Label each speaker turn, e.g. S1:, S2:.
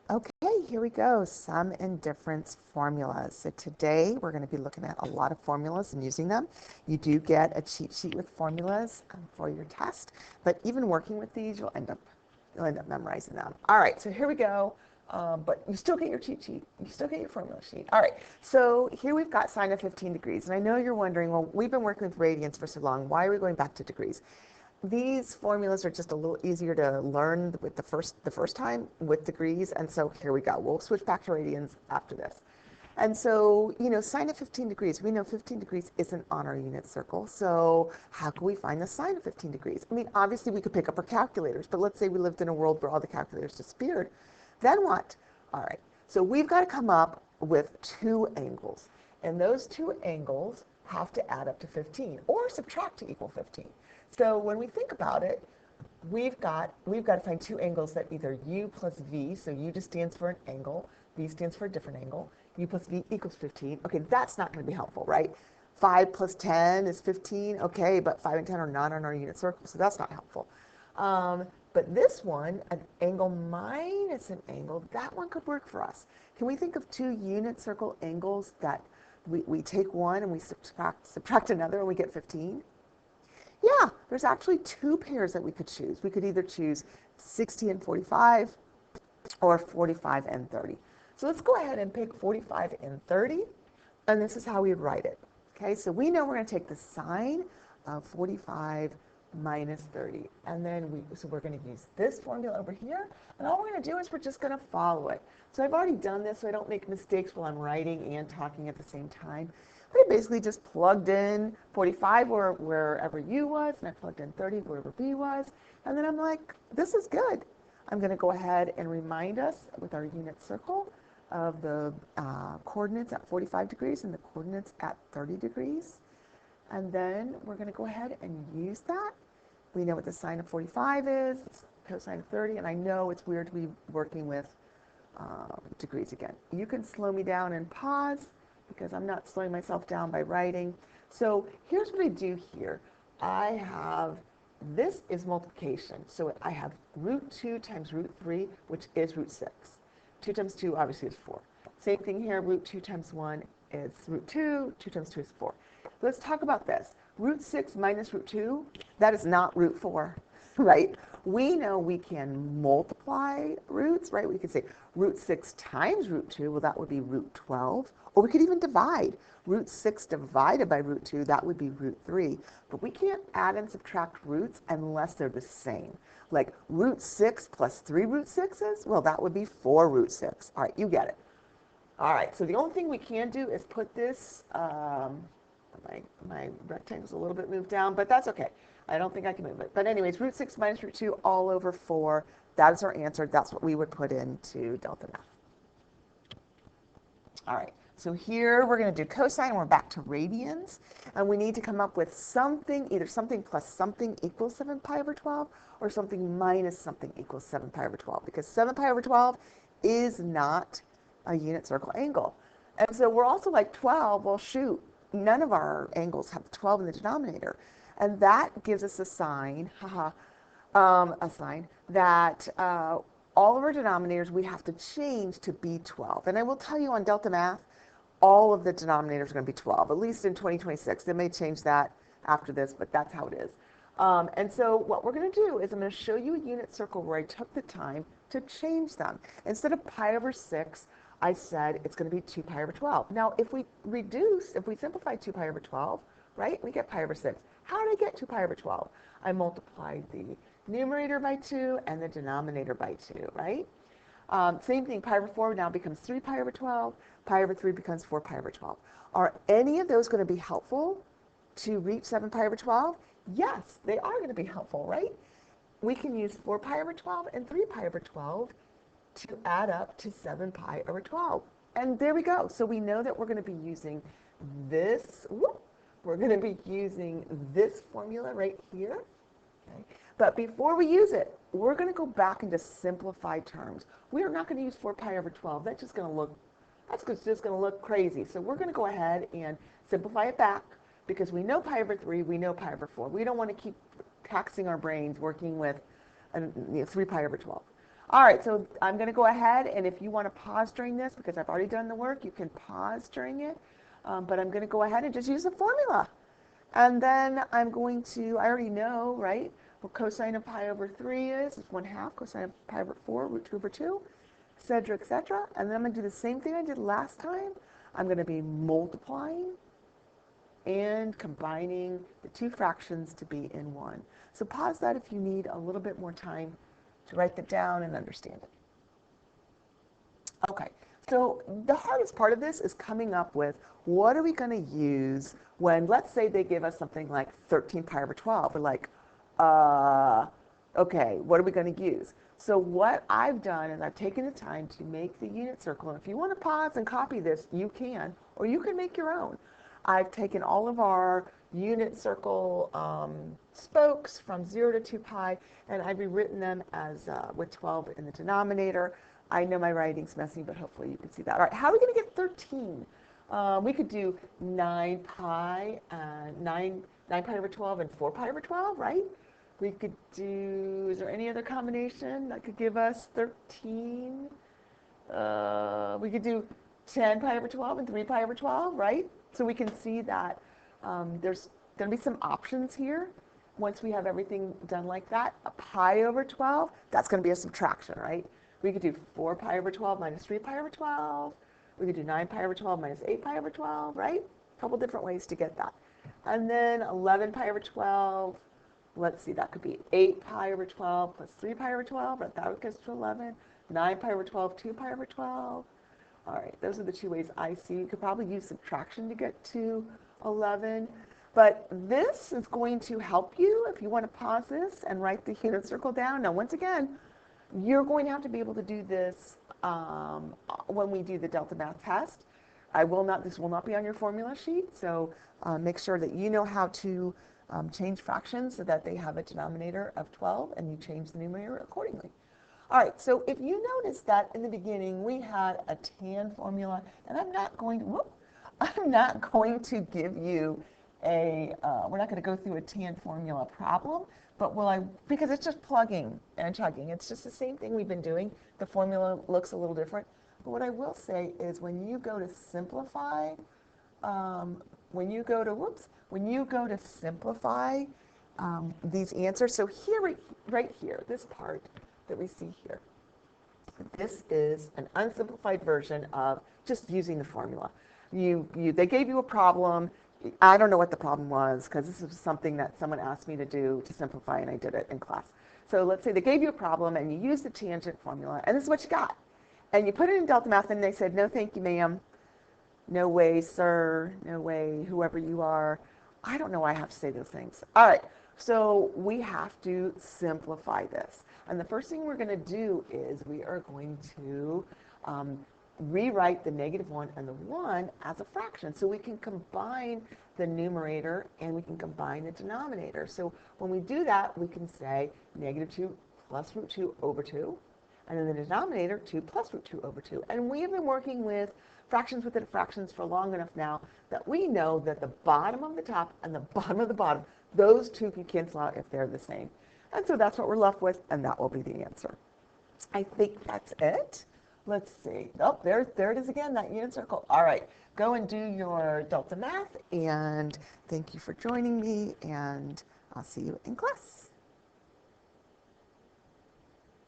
S1: Okay, here we go. Sum and difference formulas. So today we're going to be looking at a lot of formulas and using them. You do get a cheat sheet with formulas for your test, but even working with these, you'll end up memorizing them. All right, so here we go. But you still get your cheat sheet. You still get your formula sheet. All right, so here we've got sine of 15 degrees. And I know you're wondering, well, we've been working with radians for so long. Why are we going back to degrees? These formulas are just a little easier to learn with the first time with degrees, and so here we go. We'll switch back to radians after this. And so, sine of 15 degrees, we know 15 degrees isn't on our unit circle, so how can we find the sine of 15 degrees? I mean, obviously we could pick up our calculators, but let's say we lived in a world where all the calculators disappeared. Then what? All right, so we've got to come up with two angles, and those two angles have to add up to 15 or subtract to equal 15. So when we think about it, we've got to find two angles that either u plus v, so u just stands for an angle, v stands for a different angle, u plus v equals 15. Okay, that's not going to be helpful, right? 5 plus 10 is 15. Okay, but 5 and 10 are not on our unit circle, so that's not helpful. But this one, an angle minus an angle, that one could work for us. Can we think of two unit circle angles that we take one and we subtract another and we get 15? Yeah, there's actually two pairs that we could choose. We could either choose 60 and 45 or 45 and 30. So let's go ahead and pick 45 and 30, and this is how we would write it. Okay, so we know we're going to take the sine of 45 minus 30, and then we're going to use this formula over here, and all we're going to do is we're just going to follow it. So I've already done this so I don't make mistakes while I'm writing and talking at the same time. I basically just plugged in 45 wherever u was, and I plugged in 30 wherever v was, and then I'm like, this is good. I'm going to go ahead and remind us with our unit circle of the coordinates at 45 degrees and the coordinates at 30 degrees. And then we're going to go ahead and use that. We know what the sine of 45 is, cosine of 30, and I know it's weird to be working with degrees again. You can slow me down and pause because I'm not slowing myself down by writing. So here's what I do here. This is multiplication. So I have root 2 times root 3, which is root 6. 2 times 2 obviously is 4. Same thing here, root 2 times 1 is root 2, 2 times 2 is 4. Let's talk about this. Root 6 minus root 2, that is not root 4, right? We know we can multiply roots, right? We could say root 6 times root 2, well, that would be root 12. Or we could even divide. Root 6 divided by root 2, that would be root 3. But we can't add and subtract roots unless they're the same. Like root 6 plus 3 root 6s, well, that would be 4 root 6. All right, you get it. All right, so the only thing we can do is put this, my rectangle's a little bit moved down, but that's okay. I don't think I can move it. But anyways, root 6 minus root 2 all over 4. That is our answer. That's what we would put into Delta Math. All right, so here we're going to do cosine, and we're back to radians. And we need to come up with something, either something plus something equals 7 pi over 12, or something minus something equals 7 pi over 12, because 7 pi over 12 is not a unit circle angle. And so we're also like 12, well, shoot, none of our angles have 12 in the denominator. And that gives us a sign, a sign that all of our denominators we have to change to be 12. And I will tell you on Delta Math, all of the denominators are going to be 12, at least in 2026. They may change that after this, but that's how it is. And so what we're going to do is I'm going to show you a unit circle where I took the time to change them. Instead of pi over 6, I said it's going to be 2 pi over 12. Now, if we simplify 2 pi over 12, right, we get pi over 6. How did I get 2 pi over 12? I multiplied the numerator by 2 and the denominator by 2, right? Same thing, pi over 4 now becomes 3 pi over 12. Pi over 3 becomes 4 pi over 12. Are any of those going to be helpful to reach 7 pi over 12? Yes, they are going to be helpful, right? We can use 4 pi over 12 and 3 pi over 12 to add up to 7 pi over 12. And there we go. So we know that we're going to be using this, we're going to be using this formula right here. Okay? But before we use it, we're going to go back into simplified terms. We are not going to use 4 pi over 12. That's just going to look crazy. So we're going to go ahead and simplify it back because we know pi over 3, we know pi over 4. We don't want to keep taxing our brains working with 3 pi over 12. All right, so I'm going to go ahead, and if you want to pause during this, because I've already done the work, you can pause during it. But I'm going to go ahead and just use the formula. And then I'm going to, I already know, right, what cosine of pi over 3 is. It's 1/2 cosine of pi over 4, root 2 over 2, et cetera, et cetera. And then I'm going to do the same thing I did last time. I'm going to be multiplying and combining the two fractions to be in one. So pause that if you need a little bit more time to write that down and understand it. Okay, so the hardest part of this is coming up with what are we going to use when, let's say they give us something like 13 pi over 12. We're like, okay, what are we going to use? So what I've done is I've taken the time to make the unit circle. And if you want to pause and copy this, you can, or you can make your own. I've taken all of our unit circle spokes from 0 to 2 pi, and I've rewritten them as with 12 in the denominator. I know my writing's messy, but hopefully you can see that. All right, how are we going to get 13? We could do 9 pi, 9 pi over 12 and 4 pi over 12, right? We could do, is there any other combination that could give us 13? We could do 10 pi over 12 and 3 pi over 12, right? So we can see that there's going to be some options here. Once we have everything done like that, a pi over 12, that's going to be a subtraction, right? We could do 4 pi over 12 minus 3 pi over 12. We could do 9 pi over 12 minus 8 pi over 12, right? A couple different ways to get that. And then 11 pi over 12, let's see, that could be 8 pi over 12 plus 3 pi over 12, right? That would get us to 11. 9 pi over 12, 2 pi over 12. All right, those are the two ways I see. You could probably use subtraction to get to 11. But this is going to help you if you want to pause this and write the unit circle down. Now, once again, you're going to have to be able to do this when we do the Delta Math test. This will not be on your formula sheet, so make sure that you know how to change fractions so that they have a denominator of 12, and you change the numerator accordingly. All right, so if you notice that in the beginning we had a tan formula, and I'm not going to give you we're not going to go through a tan formula problem, but because it's just plugging and chugging. It's just the same thing we've been doing. The formula looks a little different. But what I will say is when you go to simplify, these answers, so here, right here, this part that we see here, this is an unsimplified version of just using the formula. They gave you a problem. I don't know what the problem was because this is something that someone asked me to do to simplify, and I did it in class. So let's say they gave you a problem and you used the tangent formula, and this is what you got. And you put it in Delta Math, and they said, no, thank you, ma'am. No way, sir. No way, whoever you are. I don't know why I have to say those things. All right, so we have to simplify this. And the first thing we're going to do is we are going to rewrite the -1 and the 1 as a fraction. So we can combine the numerator and we can combine the denominator. So when we do that, we can say -2 plus root 2 over 2. And then the denominator, 2 plus root 2 over 2. And we have been working with fractions within fractions for long enough now that we know that the bottom of the top and the bottom of the bottom, those two can cancel out if they're the same. And so that's what we're left with, and that will be the answer. I think that's it. Let's see. Oh, there it is again, that unit circle. All right, go and do your Delta Math, and thank you for joining me, and I'll see you in class.